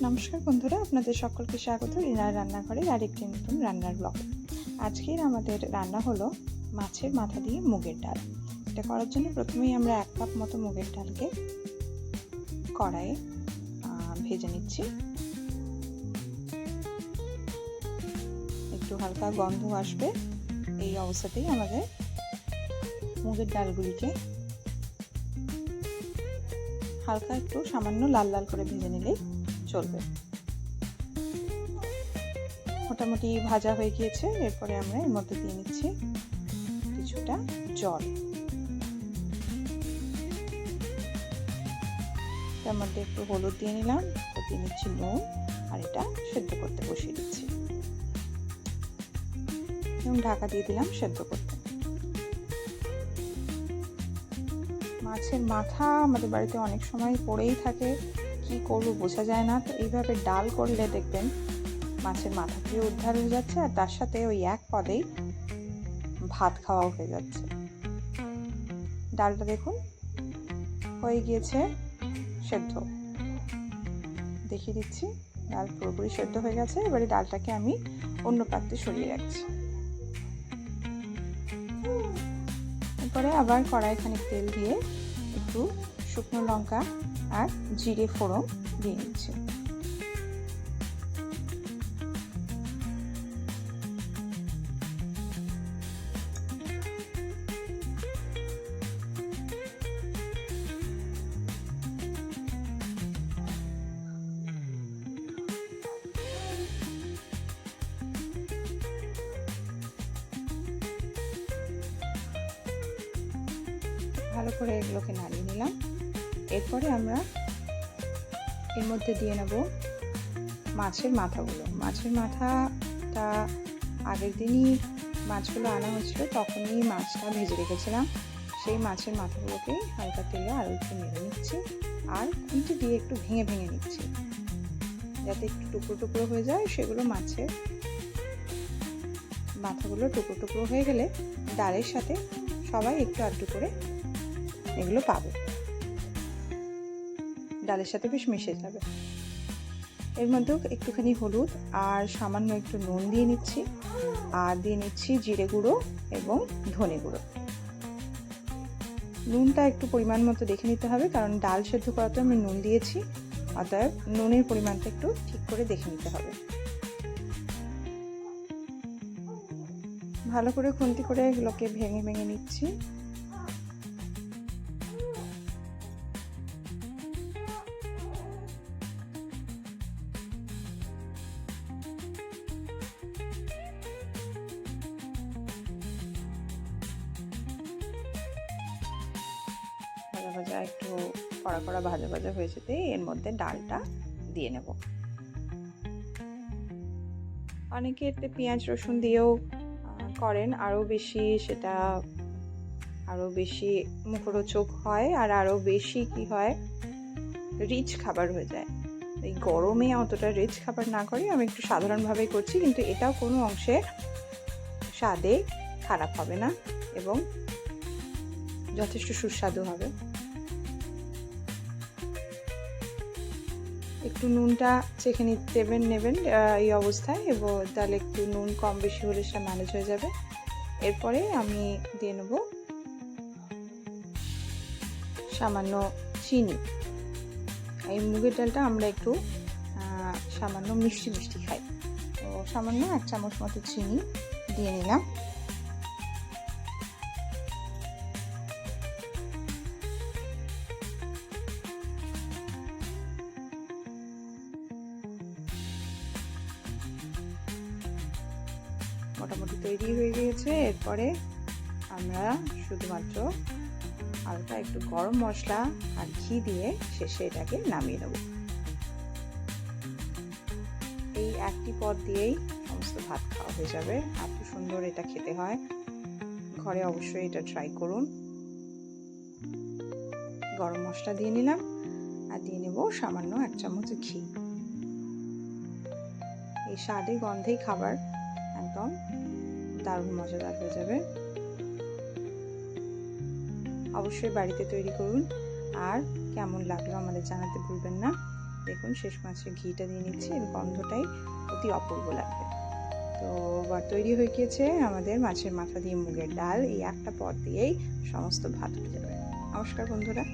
নমস্কার বন্ধুরা, আপনাদের সকলকে স্বাগত রিনার রান্নাঘরের আরেকটি নতুন রান্নার ব্লগ। আজকের আমাদের রান্না হলো মাছের মাথা দিয়ে মুগের ডাল। এটা করার জন্য প্রথমেই আমরা 1 কাপ মতো মুগের ডালকে কড়াইয়ে ভেজে নিচ্ছি। একটু হালকা গন্ধ আসবে, এই অবস্থাতেই আমাদের মুগের ডালগুলিকে হালকা একটু সামান্য লাল লাল করে ভেজে নিলেই চলবে। মোটামুটি ভাজা হয়ে গিয়েছে। এরপরে আমরা এর মধ্যে দিয়ে নিচ্ছি কিছুটা জল। তার মধ্যে একটু হলুদ দিয়ে নিলাম, দিয়ে নিচ্ছি নুন, আর এটা সেদ্ধ করতে বসিয়ে দিচ্ছি এবং ঢাকা দিয়ে দিলাম সেদ্ধ করতে। মাছের মাথা আমাদের বাড়িতে অনেক সময় পড়েই থাকে, কি করবো বোঝা যায় না। তো এইভাবে ডাল করলে দেখবেন মাছের মাথাটিও উদ্ধার হয়ে যাচ্ছে, আর তার সাথে ওই এক পদেই ভাত খাওয়াও হয়ে যাচ্ছে। ডালটা দেখুন হয়ে গিয়েছে সেদ্ধ, দেখিয়ে দিচ্ছি। ডাল পুরোপুরি সেদ্ধ হয়ে গেছে। এবারে ডালটাকে আমি অন্য পাত্রে সরিয়ে রাখছি। এরপরে আবার কড়াই খানিক তেল দিয়ে একটু শুকনো লঙ্কা আর জিরে ফোড়ন দিয়ে নিচ্ছি। ভালো করে এগুলোকে নাড়িয়ে নিলাম। এরপরে আমরা এর মধ্যে দিয়ে নেব মাছের মাথাগুলো। মাছের মাথাটা আগের দিনই মাছগুলো আনা হয়েছিল, তখনই মাছটা ভেজে রেখেছিলাম। সেই মাছের মাথাগুলোকে হালকা তেলে আরও একটু নেড়ে নিচ্ছি, আর খুন্তি দিয়ে একটু ভেঙে ভেঙে নিচ্ছি যাতে একটু টুকরো টুকরো হয়ে যায়। সেগুলো মাছের মাথাগুলো টুকরো টুকরো হয়ে গেলে ডালের সাথে সবাই একটু আধটু করে এগুলো পাবে, ডালের সাথে বেশ মিশে যাবে। এর মধ্যেও একটুখানি হলুদ আর সামান্য একটু নুন দিয়ে নিচ্ছি, আর দিয়ে নিচ্ছি জিরে গুঁড়ো এবং ধনে গুঁড়ো। নুনটা একটু পরিমাণ মতো দেখে নিতে হবে, কারণ ডাল সেদ্ধ করাতে আমি নুন দিয়েছি, অতএব নুনের পরিমাণটা একটু ঠিক করে দেখে নিতে হবে। ভালো করে খুন্তি করে এগুলোকে ভেঙে ভেঙে নিচ্ছি। ভাজা ভাজা একটু কড়া কড়া ভাজা ভাজা হয়ে যেতে এর মধ্যে ডালটা দিয়ে নেব। অনেকে এতে পেঁয়াজ রসুন দিয়েও করেন, আরও বেশি মুখরোচক হয়, আর আরও বেশি কি হয়, রিচ খাবার হয়ে যায়। এই গরমে অতটা রিচ খাবার না করে আমি একটু সাধারণভাবেই করছি, কিন্তু এটাও কোনো অংশে স্বাদে খারাপ হবে না এবং যথেষ্ট সুস্বাদু হবে। একটু নুনটা চেখে নেবেন এই অবস্থায়, এবং তাহলে একটু নুন কম বেশি হলে সেটা ম্যানেজ হয়ে যাবে। এরপরে আমি দিয়ে নেব সামান্য চিনি। এই মুগের ডালটা আমরা একটু সামান্য মিষ্টি মিষ্টি খাই, তো সামান্য 1 চামচ মতো চিনি দিয়ে নিলাম। মোটামুটি তৈরি হয়ে গিয়েছে। এরপরে আমরা শুধুমাত্র হালকা একটু গরম মশলা আর ঘি দিয়ে শেষে এটাকে নামিয়ে নেব। এই একটি পদ দিয়েই সমস্ত ভাত খাওয়া হয়ে যাবে। এত সুন্দর এটা খেতে হয়, ঘরে অবশ্যই এটা ট্রাই করুন। গরম মশলা দিয়ে নিলাম, আর দিয়ে নেব সামান্য 1 চামচ ঘি। এই স্বাদে গন্ধেই খাবার একদম দারুণ মজাদার হয়ে যাবে। অবশ্যই বাড়িতে তৈরি করুন, আর কেমন লাগলো আমাদের জানাতে ভুলবেন না। দেখুন শেষ মাছে ঘিটা দিয়ে নিচ্ছি, এর গন্ধটাই অতি অপূর্ব লাগবে। তো তৈরি হয়ে গিয়েছে আমাদের মাছের মাথা দিয়ে মুগের ডাল। এই একটা পদ দিয়েই সমস্ত ভাত হয়ে যাবে। নমস্কার বন্ধুরা।